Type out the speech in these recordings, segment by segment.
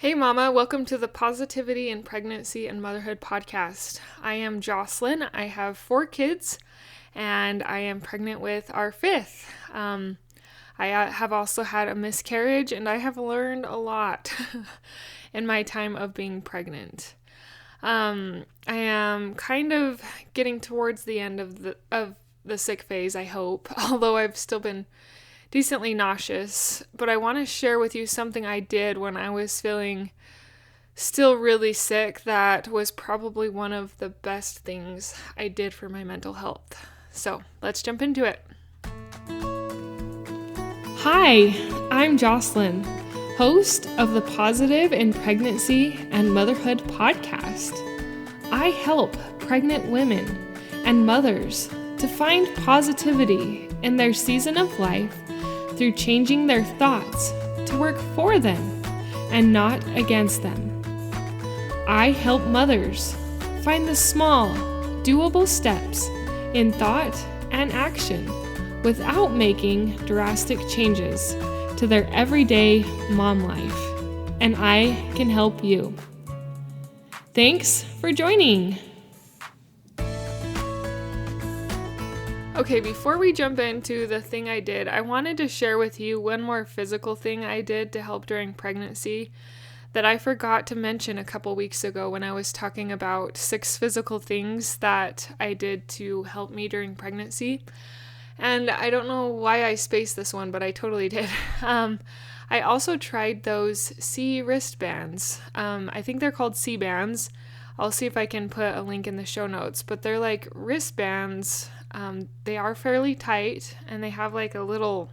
Hey Mama, welcome to the Positivity in Pregnancy and Motherhood podcast. I am Jocelyn. I have 4 kids and I am pregnant with our 5th. I have also had a miscarriage and I have learned a lot in my time of being pregnant. I am kind of getting towards the end of the sick phase, I hope, although I've still been decently nauseous, but I want to share with you something I did when I was feeling still really sick that was probably one of the best things I did for my mental health. So let's jump into it. Hi, I'm Jocelyn, host of the Positive in Pregnancy and Motherhood podcast. I help pregnant women and mothers to find positivity in their season of life through changing their thoughts to work for them and not against them. I help mothers find the small, doable steps in thought and action without making drastic changes to their everyday mom life. And I can help you. Thanks for joining. Okay, before we jump into the thing I did, I wanted to share with you one more physical thing I did to help during pregnancy that I forgot to mention a couple weeks ago when I was talking about 6 physical things that I did to help me during pregnancy. And I don't know why I spaced this one, but I totally did. I also tried those C wristbands. I think they're called C bands. I'll see if I can put a link in the show notes, but they're like wristbands. They are fairly tight and they have like a little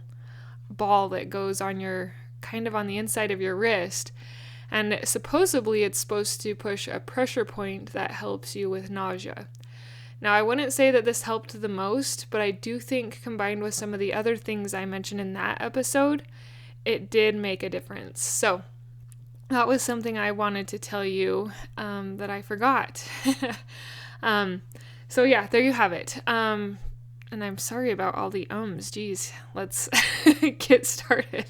ball that goes on your kind of on the inside of your wrist. And supposedly it's supposed to push a pressure point that helps you with nausea. Now, I wouldn't say that this helped the most, but I do think combined with some of the other things I mentioned in that episode, it did make a difference. So that was something I wanted to tell you that I forgot. So yeah, there you have it. And I'm sorry about all the ums. Geez, let's get started.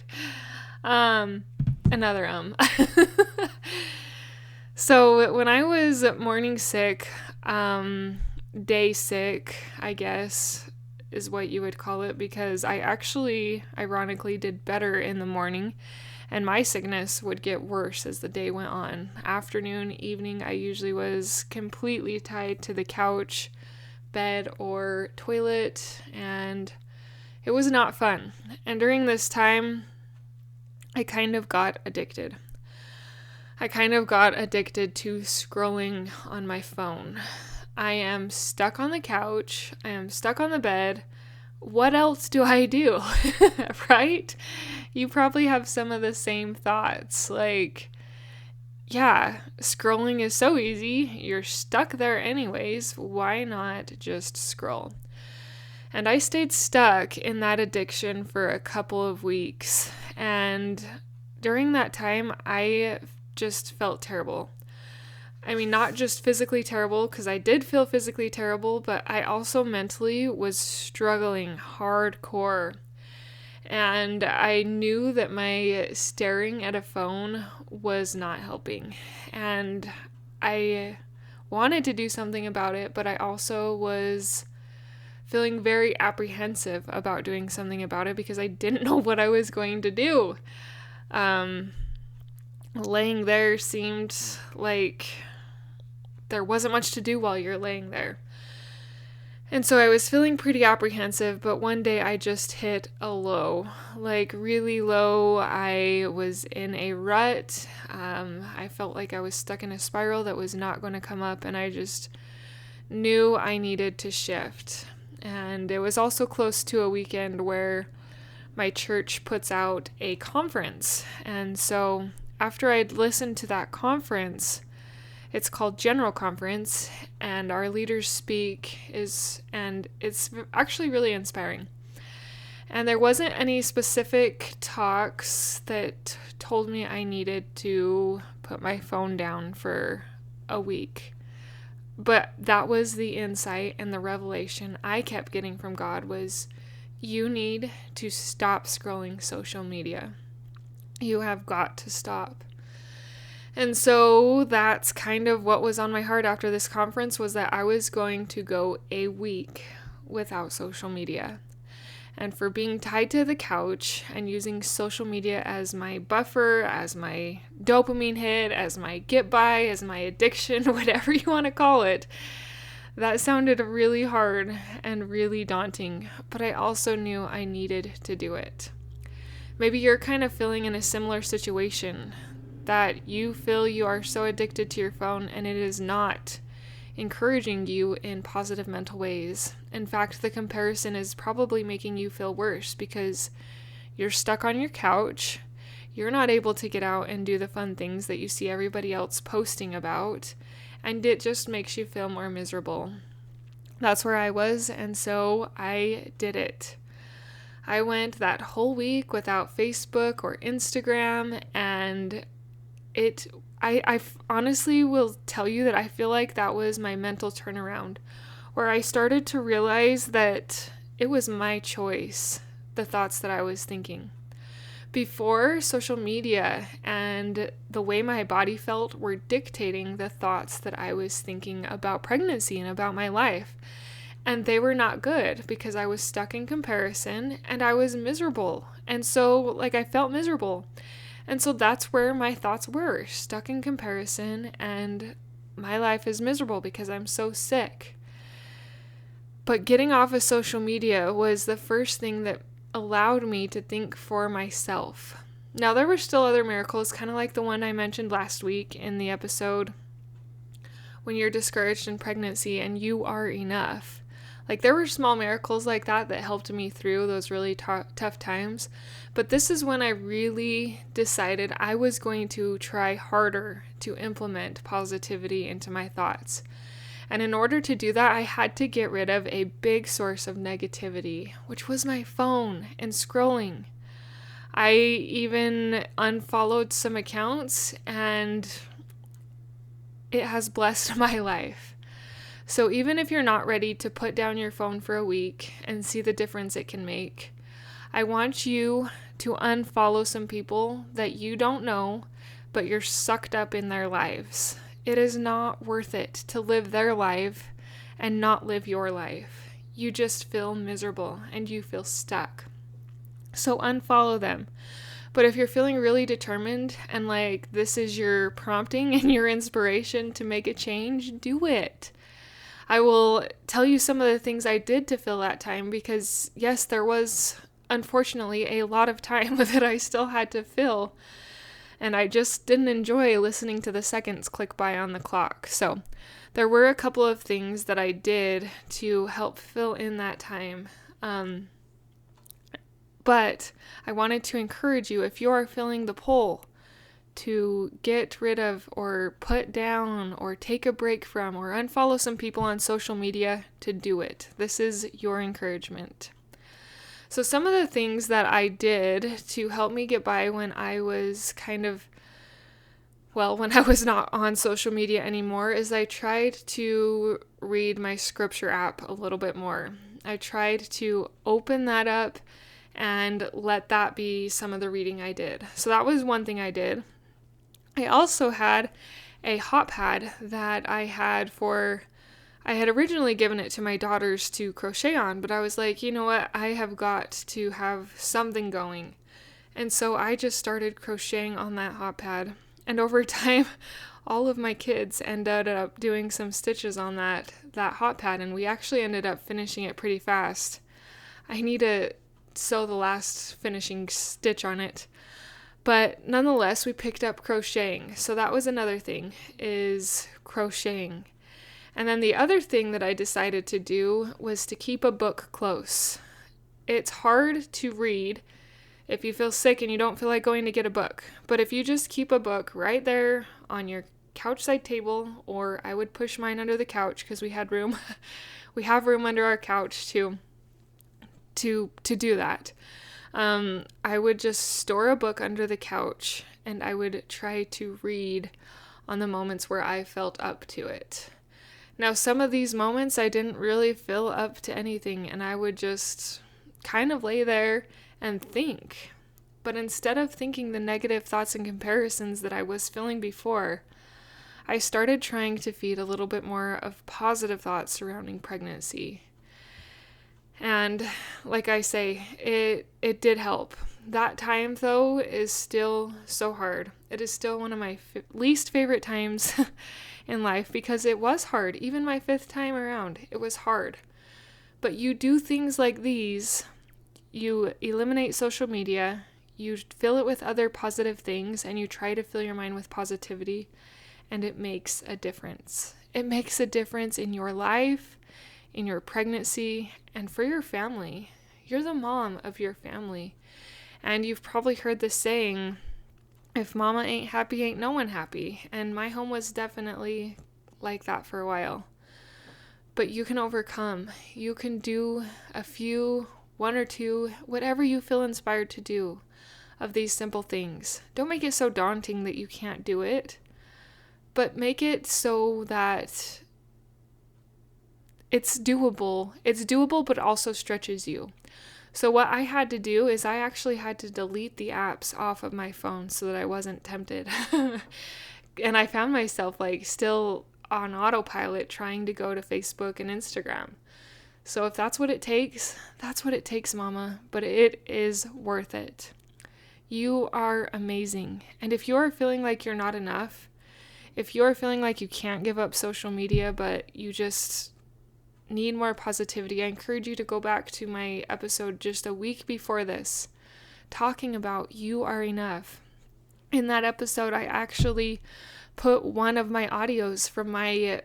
Another. So when I was morning sick, day sick, I guess is what you would call it, because I actually, ironically, did better in the morning. And my sickness would get worse as the day went on. Afternoon, evening, I usually was completely tied to the couch, bed, or toilet, and it was not fun. And during this time, I kind of got addicted. I kind of got addicted to scrolling on my phone. I am stuck on the couch. I am stuck on the bed. What else do I do? Right? You probably have some of the same thoughts. Like, yeah, scrolling is so easy. You're stuck there anyways. Why not just scroll? And I stayed stuck in that addiction for a couple of weeks. And during that time, I just felt terrible. I mean, not just physically terrible, because I did feel physically terrible, but I also mentally was struggling hardcore. And I knew that my staring at a phone was not helping. And I wanted to do something about it, but I also was feeling very apprehensive about doing something about it because I didn't know what I was going to do. Laying there seemed like there wasn't much to do while you're laying there. And so I was feeling pretty apprehensive, but one day I just hit a low, like really low. I was in a rut. I felt like I was stuck in a spiral that was not going to come up, and I just knew I needed to shift. And it was also close to a weekend where my church puts out a conference. And so after I'd listened to that conference, it's called General Conference, and our leaders speak and it's actually really inspiring. And there wasn't any specific talks that told me I needed to put my phone down for a week. But that was the insight and the revelation I kept getting from God was, you need to stop scrolling social media. You have got to stop. And so that's kind of what was on my heart after this conference, was that I was going to go a week without social media. And for being tied to the couch and using social media as my buffer, as my dopamine hit, as my get by, as my addiction, whatever you want to call it, that sounded really hard and really daunting, but I also knew I needed to do it. Maybe you're kind of feeling in a similar situation, that you feel you are so addicted to your phone and it is not encouraging you in positive mental ways. In fact, the comparison is probably making you feel worse because you're stuck on your couch, you're not able to get out and do the fun things that you see everybody else posting about, and it just makes you feel more miserable. That's where I was, and so I did it. I went that whole week without Facebook or Instagram, and I honestly will tell you that I feel like that was my mental turnaround, where I started to realize that it was my choice, the thoughts that I was thinking. Before, social media and the way my body felt were dictating the thoughts that I was thinking about pregnancy and about my life. And they were not good because I was stuck in comparison and I was miserable. And so, I felt miserable. And so that's where my thoughts were, stuck in comparison, and my life is miserable because I'm so sick. But getting off of social media was the first thing that allowed me to think for myself. Now, there were still other miracles, kind of like the one I mentioned last week in the episode, when you're discouraged in pregnancy and you are enough. There were small miracles like that helped me through those really tough times. But this is when I really decided I was going to try harder to implement positivity into my thoughts. And in order to do that, I had to get rid of a big source of negativity, which was my phone and scrolling. I even unfollowed some accounts, and it has blessed my life. So even if you're not ready to put down your phone for a week and see the difference it can make, I want you to unfollow some people that you don't know, but you're sucked up in their lives. It is not worth it to live their life and not live your life. You just feel miserable and you feel stuck. So unfollow them. But if you're feeling really determined and this is your prompting and your inspiration to make a change, do it. I will tell you some of the things I did to fill that time because, yes, there was, unfortunately, a lot of time that I still had to fill. And I just didn't enjoy listening to the seconds click by on the clock. So there were a couple of things that I did to help fill in that time. But I wanted to encourage you, if you are feeling the pull to get rid of or put down or take a break from or unfollow some people on social media, to do it. This is your encouragement. So some of the things that I did to help me get by when I was when I was not on social media anymore is I tried to read my scripture app a little bit more. I tried to open that up and let that be some of the reading I did. So that was one thing I did. I also had a hot pad that I had originally given it to my daughters to crochet on, but I was like, you know what, I have got to have something going. And so I just started crocheting on that hot pad. And over time, all of my kids ended up doing some stitches on that hot pad, and we actually ended up finishing it pretty fast. I need to sew the last finishing stitch on it. But nonetheless, we picked up crocheting. So that was another thing, is crocheting. And then the other thing that I decided to do was to keep a book close. It's hard to read if you feel sick and you don't feel like going to get a book. But if you just keep a book right there on your couch side table, or I would push mine under the couch because we had room. We have room under our couch to do that. I would just store a book under the couch and I would try to read on the moments where I felt up to it. Now, some of these moments I didn't really feel up to anything, and I would just kind of lay there and think. But instead of thinking the negative thoughts and comparisons that I was feeling before, I started trying to feed a little bit more of positive thoughts surrounding pregnancy. And like I say, it did help. That time, though, is still so hard. It is still one of my least favorite times in life because it was hard. Even my 5th time around, it was hard. But you do things like these. You eliminate social media, you fill it with other positive things, and you try to fill your mind with positivity, and it makes a difference. It makes a difference in your life, in your pregnancy, and for your family. You're the mom of your family. And you've probably heard the saying, if mama ain't happy, ain't no one happy. And my home was definitely like that for a while. But you can overcome. You can do a few, 1 or 2, whatever you feel inspired to do of these simple things. Don't make it so daunting that you can't do it, but make it so that it's doable. It's doable, but also stretches you. So what I had to do is I actually had to delete the apps off of my phone so that I wasn't tempted. And I found myself still on autopilot trying to go to Facebook and Instagram. So if that's what it takes, that's what it takes, mama. But it is worth it. You are amazing. And if you're feeling like you're not enough, if you're feeling like you can't give up social media, but you just need more positivity, I encourage you to go back to my episode just a week before this, talking about you are enough. In that episode, I actually put one of my audios from my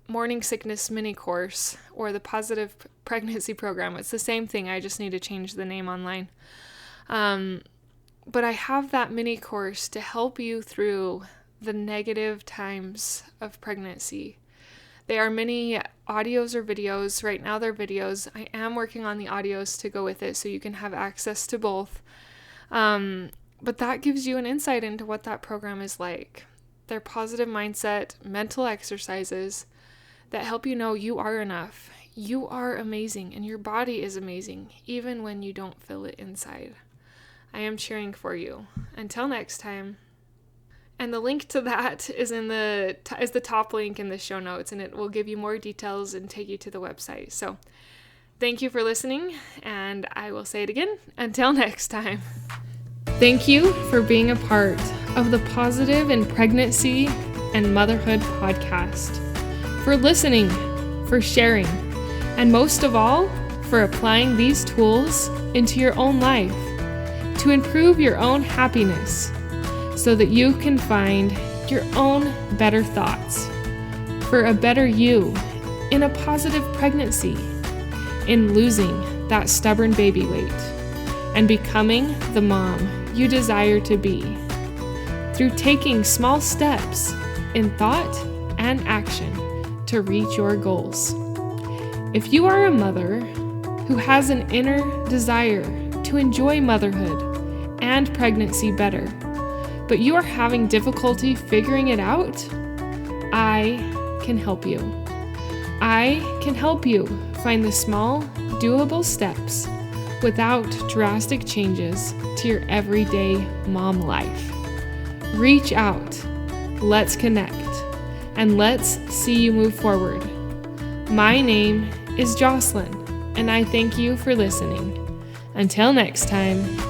morning sickness mini course, or the positive pregnancy program. It's the same thing. I just need to change the name online. But I have that mini course to help you through the negative times of pregnancy. They are mini audios or videos. Right now they're videos. I am working on the audios to go with it so you can have access to both. But that gives you an insight into what that program is like. They're positive mindset, mental exercises that help you know you are enough. You are amazing, and your body is amazing, even when you don't feel it inside. I am cheering for you. Until next time. And the link to that is is the top link in the show notes, and it will give you more details and take you to the website. So thank you for listening, and I will say it again, until next time. Thank you for being a part of the Positive in Pregnancy and Motherhood podcast, for listening, for sharing, and most of all, for applying these tools into your own life to improve your own happiness, so that you can find your own better thoughts for a better you in a positive pregnancy, in losing that stubborn baby weight, and becoming the mom you desire to be, through taking small steps in thought and action to reach your goals. If you are a mother who has an inner desire to enjoy motherhood and pregnancy better, but you are having difficulty figuring it out, I can help you. I can help you find the small, doable steps without drastic changes to your everyday mom life. Reach out, let's connect, and let's see you move forward. My name is Jocelyn, and I thank you for listening. Until next time.